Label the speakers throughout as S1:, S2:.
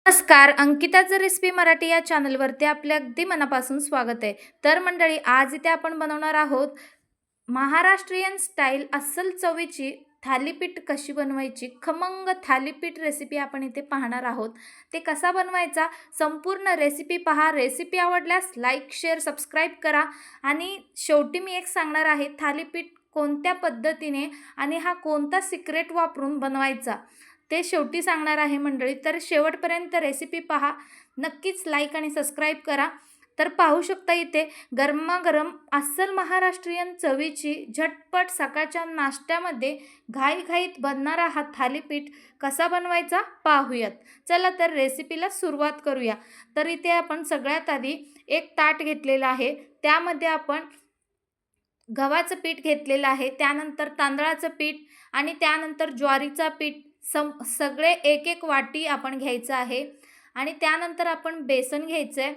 S1: नमस्कार, अंकिताचं रेसिपी मराठी या चॅनलवरती आपले अगदी मनापासून स्वागत आहे. तर मंडळी, आज इथे आपण बनवणार आहोत महाराष्ट्रीयन स्टाईल अस्सल चवीची थालीपीठ कशी बनवायची, खमंग थालीपीठ रेसिपी आपण इथे पाहणार आहोत. ते कसा बनवायचा संपूर्ण रेसिपी पहा. रेसिपी आवडल्यास लाईक, शेअर, सबस्क्राईब करा. आणि शेवटी मी एक सांगणार आहे, थालीपीठ कोणत्या पद्धतीने आणि हा कोणता सिक्रेट वापरून बनवायचा ते शेवटी सांगणार आहे मंडळी. तर शेवटपर्यंत रेसिपी पहा. नक्कीच लाईक आणि सबस्क्राईब करा. तर पाहू शकता इथे गरमागरम अस्सल महाराष्ट्रीयन चवीची झटपट सकाळच्या नाश्त्यामध्ये घाईघाईत बनणारा हा थालीपीठ कसा बनवायचा पाहूयात. चला तर रेसिपीला सुरुवात करूया. तर इथे आपण सगळ्यात आधी एक ताट घेतलेलं आहे. त्यामध्ये आपण गव्हाचं पीठ घेतलेलं आहे, त्यानंतर तांदळाचं पीठ आणि त्यानंतर ज्वारीचं पीठ सगळे एक एक वाटी आपण घ्यायचं आहे. आणि त्यानंतर आपण बेसन घ्यायचं आहे.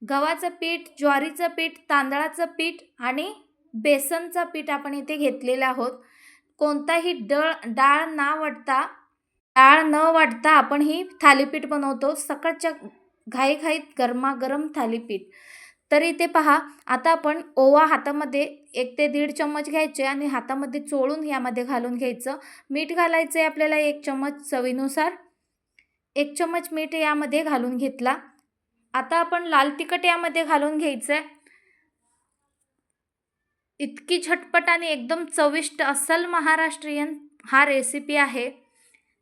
S1: गव्हाचं पीठ, ज्वारीचं पीठ, तांदळाचं पीठ आणि बेसनचं पीठ आपण इथे घेतलेलं आहोत. कोणताही डाळ न वाटता आपण ही थालीपीठ बनवतो, सकाळच्या घाईघाईत गरमागरम थालीपीठ. तर इथे पहा, आता आपण ओवा हातामध्ये 1 ते 1.5 चम्मच घ्यायचे आणि हातामध्ये चोळून यामध्ये घालून घ्यायचं. मीठ घालायचं आहे आपल्याला 1 चम्मच चवीनुसार. 1 चम्मच मीठ यामध्ये घालून घेतला. आता आपण लाल तिखट यामध्ये घालून घ्यायचं आहे. इतकी झटपट आणि एकदम चविष्ट अस्सल महाराष्ट्रीयन हा रेसिपी आहे.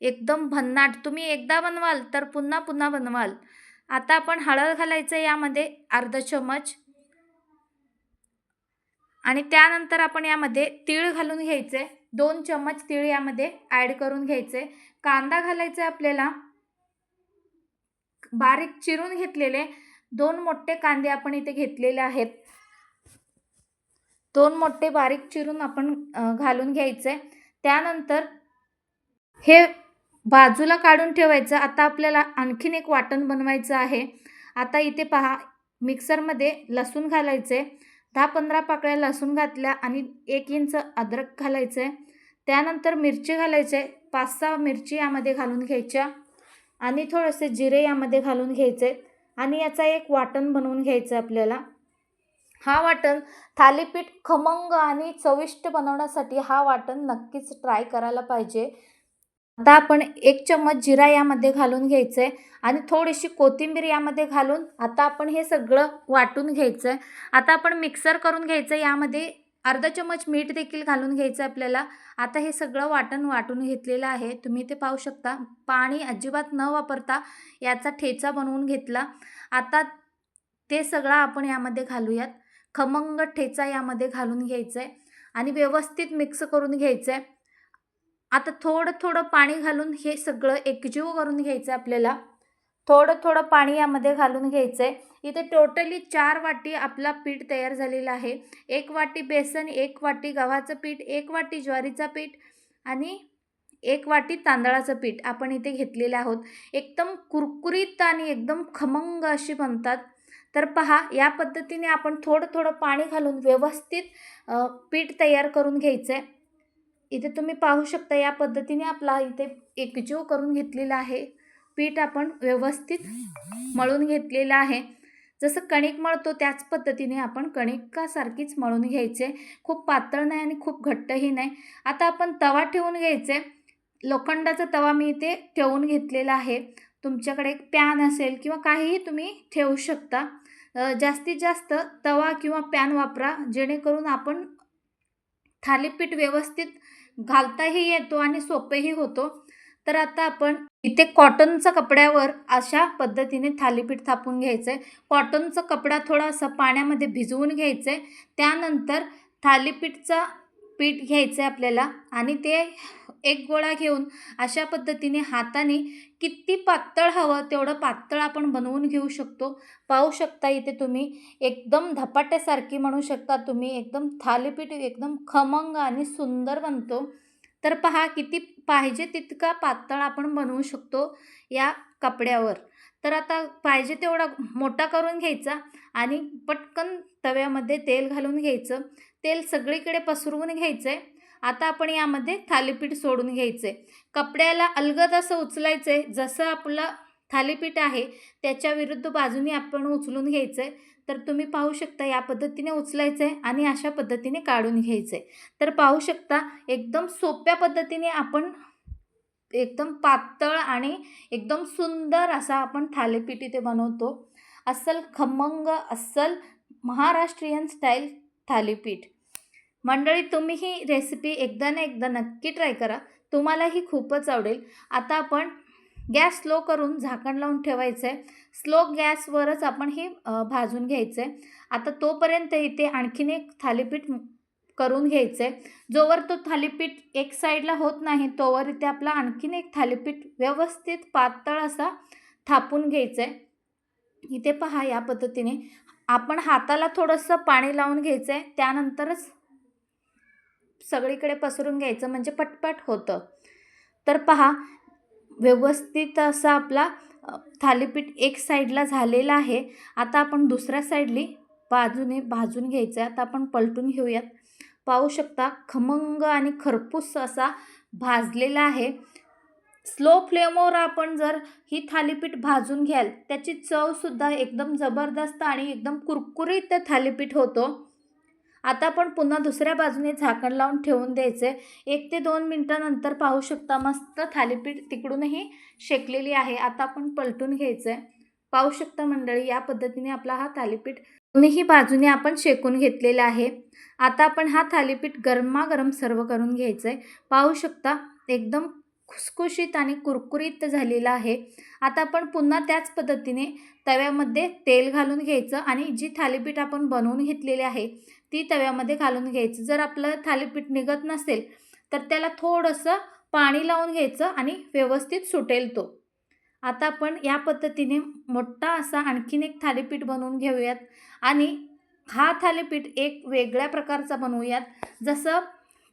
S1: एकदम भन्नाट. तुम्ही एकदा बनवाल तर पुन्हा पुन्हा बनवाल. आता आपण हळद घालायचं यामध्ये अर्धा चम्मच. आणि त्यानंतर आपण यामध्ये तीळ घालून घ्यायचे. 2 चम्मच तीळ यामध्ये ॲड करून घ्यायचे. कांदा घालायचा आपल्याला. बारीक चिरून घेतलेले 2 मोठे कांदे आपण इथे घेतलेले आहेत. 2 मोठे बारीक चिरून आपण घालून घ्यायचे. त्यानंतर हे बाजूला काढून ठेवायचं. आता आपल्याला आणखीन एक वाटण बनवायचं आहे. आता इथे पहा, मिक्सरमध्ये लसूण घालायचे. 10-15 पाकळ्या लसूण घातल्या आणि 1 इंच अद्रक घालायचे. त्यानंतर मिरची घालायचे. 5-6 मिरची यामध्ये घालून घ्यायच्या आणि थोडेसे जिरे यामध्ये घालून घ्यायचे आणि याचा एक वाटण बनवून घ्यायचं आपल्याला. हा वाटण थालीपीठ खमंग आणि चविष्ट बनवण्यासाठी हा वाटण नक्कीच ट्राय करायला पाहिजे. आता आपण 1 चम्मच जिरा यामध्ये घालून घ्यायचं आहे आणि थोडीशी कोथिंबीर यामध्ये घालून आता आपण हे सगळं वाटून घ्यायचं आहे. आता आपण मिक्सर करून घ्यायचं. यामध्ये अर्धा चम्मच मीठ देखील घालून घ्यायचं आपल्याला. आता हे सगळं वाटण वाटून घेतलेलं आहे. तुम्ही ते पाहू शकता. पाणी अजिबात न वापरता याचा ठेचा बनवून घेतला. आता ते सगळं आपण यामध्ये घालूयात. खमंग ठेचा यामध्ये घालून घ्यायचं आहे आणि व्यवस्थित मिक्स करून घ्यायचं आहे. आता थोडं थोडं पाणी घालून हे सगळं एकजीव करून घ्यायचं आपल्याला. थोडं थोडं पाणी यामध्ये घालून घ्यायचं आहे. इथे टोटली 4 वाटी आपला पीठ तयार झालेला आहे. 1 वाटी बेसन, 1 वाटी गव्हाचं पीठ, 1 वाटी ज्वारीचं पीठ आणि 1 वाटी तांदळाचं पीठ आपण इथे घेतलेलं आहोत. एकदम कुरकुरीत आणि एकदम खमंग अशी बनतात. तर पहा, या पद्धतीने आपण थोडं थोडं पाणी घालून व्यवस्थित पीठ तयार करून घ्यायचं आहे. इथे तुम्ही पाहू शकता, या पद्धतीने आपला इथे एकजीव करून घेतलेला आहे. पीठ आपण व्यवस्थित मळून घेतलेलं आहे. जसं कणिक मळतो त्याच पद्धतीने आपण कणिकासारखीच मळून घ्यायचे. खूप पातळ नाही आणि खूप घट्टही नाही. आता आपण तवा ठेवून घ्यायचे. लोखंडाचा तवा मी इथे ठेवून घेतलेला आहे. तुमच्याकडे एक पॅन असेल किंवा काहीही तुम्ही ठेवू शकता. जास्तीत जास्त तवा किंवा पॅन वापरा, जेणेकरून आपण थालीपीठ व्यवस्थित घालताही येतो आणि सोपेही होतो. तर आता आपण इथे कॉटनच्या कपड्यावर अशा पद्धतीने थालीपीठ थापून घ्यायचं आहे. कॉटनचा कपडा थोडासा पाण्यामध्ये भिजवून घ्यायचं आहे. त्यानंतर थालीपीठचा पीठ घ्यायचं आहे आपल्याला आणि ते एक गोळा घेऊन अशा पद्धतीने हाताने किती पातळ हवं तेवढं पातळ आपण बनवून घेऊ शकतो. पाहू शकता इथे तुम्ही एकदम धपाट्यासारखी म्हणू शकता तुम्ही. एकदम थालीपीठ एकदम खमंग आणि सुंदर बनतो. तर पहा, किती पाहिजे तितका पातळ आपण बनवू शकतो या कपड्यावर. तर आता पाहिजे तेवढा मोठा करून घ्यायचा आणि पटकन तव्यामध्ये तेल घालून घ्यायचं. तेल सगळीकडे पसरवून घ्यायचं आहे. आता आपण यामध्ये थालीपीठ सोडून घ्यायचं आहे. कपड्याला अलगद असं उचलायचं आहे, जसं आपलं थालीपीठ आहे त्याच्या विरुद्ध बाजूने आपण उचलून घ्यायचं आहे. तर तुम्ही पाहू शकता या पद्धतीने उचलायचं आहे आणि अशा पद्धतीने काढून घ्यायचं आहे. तर पाहू शकता एकदम सोप्या पद्धतीने आपण एकदम पातळ आणि एकदम सुंदर असा आपण थालीपीठ इथे बनवतो. अस्सल खमंग अस्सल महाराष्ट्रीयन स्टाईल थालीपीठ. मंडळी तुम्ही ही रेसिपी एकदा ना एकदा नक्की ट्राय करा. तुम्हालाही खूपच आवडेल. आता आपण गॅस स्लो करून झाकण लावून ठेवायचं आहे. स्लो गॅसवरच आपण हे भाजून घ्यायचं आहे. आता तोपर्यंत इथे आणखीन एक थालीपीठ करून घ्यायचं आहे. जोवर तो थालीपीठ एक साईडला होत नाही तोवर इथे आपला आणखीन एक थालीपीठ व्यवस्थित पातळ असा थापून घ्यायचं आहे. इथे पहा या पद्धतीने आपण हाताला थोडंसं पाणी लावून घ्यायचं आहे. त्यानंतरच सगळीकडे पसरून घ्यायचं म्हणजे पटपट होतं. तर पहा व्यवस्थित असा आपला थालीपीठ एक साईडला झालेला आहे. आता आपण दुसऱ्या साईडली बाजूने भाजून घ्यायचं आहे. आता आपण पलटून घेऊयात. पाहू शकता खमंग आणि खरपूस असा भाजलेला आहे. स्लो फ्लेमवर आपण जर ही थालीपीठ भाजून घ्याल त्याची चवसुद्धा एकदम जबरदस्त आणि एकदम कुरकुरीत थालीपीठ होतो. आता आपण पुन्हा दुसऱ्या बाजूने झाकण लावून ठेवून द्यायचं आहे. 1 ते 2 मिनटानंतर पाहू शकता मस्त थालीपीठ तिकडूनही शेकलेली आहे. आता आपण पलटून घ्यायचं आहे. पाहू शकता मंडळी या पद्धतीने आपला हा थालीपीठ दोन्ही बाजूने आपण शेकून घेतलेला आहे. आता आपण हा थालीपीठ गरमागरम सर्व करून घ्यायचं आहे. पाहू शकता एकदम खुसखुशीत आणि कुरकुरीत झालेला आहे. आता आपण पुन्हा त्याच पद्धतीने तव्यामध्ये तेल घालून घ्यायचं आणि जी थालीपीठ आपण बनवून घेतलेली आहे ती तव्यामध्ये घालून घ्यायचं. जर आपलं थालीपीठ निघत नसेल तर त्याला थोडंसं पाणी लावून घ्यायचं आणि व्यवस्थित सुटेल तो. आता आपण या पद्धतीने मोठा असा आणखीन एक थालीपीठ बनवून घेऊयात आणि हा थालीपीठ एक वेगळ्या प्रकारचा बनवूयात. जसं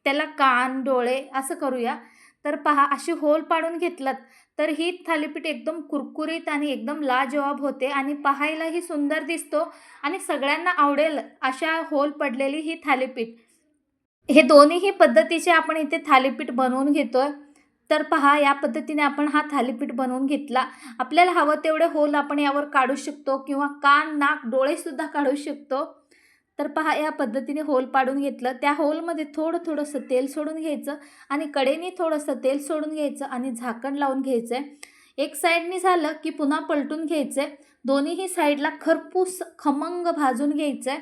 S1: त्याला कान डोळे असं करूया. तर पहा अशी होल पाडून घेतलात तर ही थालीपीठ एकदम कुरकुरीत आणि एकदम लाजवाब होते आणि पाहायलाही सुंदर दिसतो आणि सगळ्यांना आवडेल अशा होल पडलेली ही थालीपीठ. हे दोन्हीही पद्धतीचे आपण इथे थालीपीठ बनवून घेतोय. तर पहा या पद्धतीने आपण हा थालीपीठ बनवून घेतला. आपल्याला हवं तेवढे होल आपण यावर काढू शकतो किंवा कान नाक डोळेसुद्धा काढू शकतो. तर पहा या पद्धतीने होल पाडून घेतलं. त्या होलमध्ये थोडंसं तेल सोडून घ्यायचं आणि कडेने थोडंसं तेल सोडून घ्यायचं आणि झाकण लावून घ्यायचं आहे. एक साईडने झालं की पुन्हा पलटून घ्यायचं आहे. दोन्हीही साईडला खरपूस खमंग भाजून घ्यायचं आहे.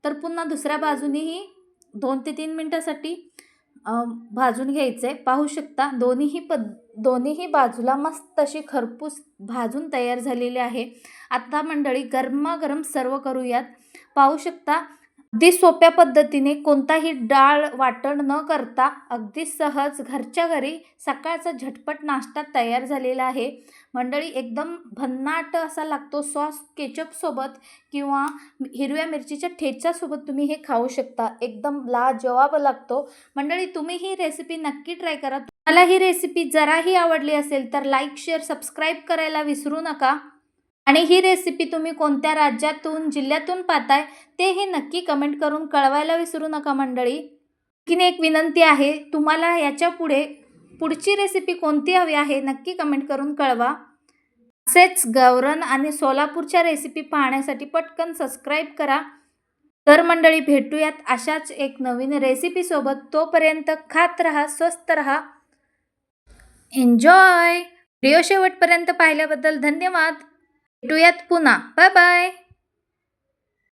S1: तर पुन्हा दुसऱ्या बाजूनेही 2 ते 3 मिनटासाठी भाजून घ्यायचं आहे. पाहू शकता दोन्हीही बाजूला मस्त अशी खरपूस भाजून तयार झालेली आहे. आता मंडळी गरमागरम सर्व करूयात. पाहू शकता अगदी सोप्या पद्धतीने कोणताही डाळ वाटण न करता अगदी सहज घरच्या घरी सकाळचा झटपट नाश्ता तयार झालेला आहे. मंडळी एकदम भन्नाट असा लागतो. सॉस केचपसोबत किंवा हिरव्या मिरचीच्या ठेच्यासोबत तुम्ही हे खाऊ शकता. एकदम लाजवाब लागतो. मंडळी तुम्ही ही रेसिपी नक्की ट्राय करा. तुम्हाला ही रेसिपी जराही आवडली असेल तर लाईक शेअर सबस्क्राईब करायला विसरू नका. आणि ही रेसिपी तुम्ही कोणत्या राज्यातून जिल्ह्यातून पाहताय ते हे नक्की कमेंट करून कळवायला विसरू नका मंडळी. आणखीन एक विनंती आहे, तुम्हाला याच्या पुढची रेसिपी कोणती हवी आहे नक्की कमेंट करून कळवा. असेच गावरान आणि सोलापूरच्या रेसिपी पाहण्यासाठी पटकन सबस्क्राईब करा. तर मंडळी भेटूयात अशाच एक नवीन रेसिपीसोबत. तोपर्यंत खात रहा, स्वस्त रहा, एन्जॉय. व्हिडिओ शेवटपर्यंत पाहिल्याबद्दल धन्यवाद. भेटूयात पुन्हा. Bye bye.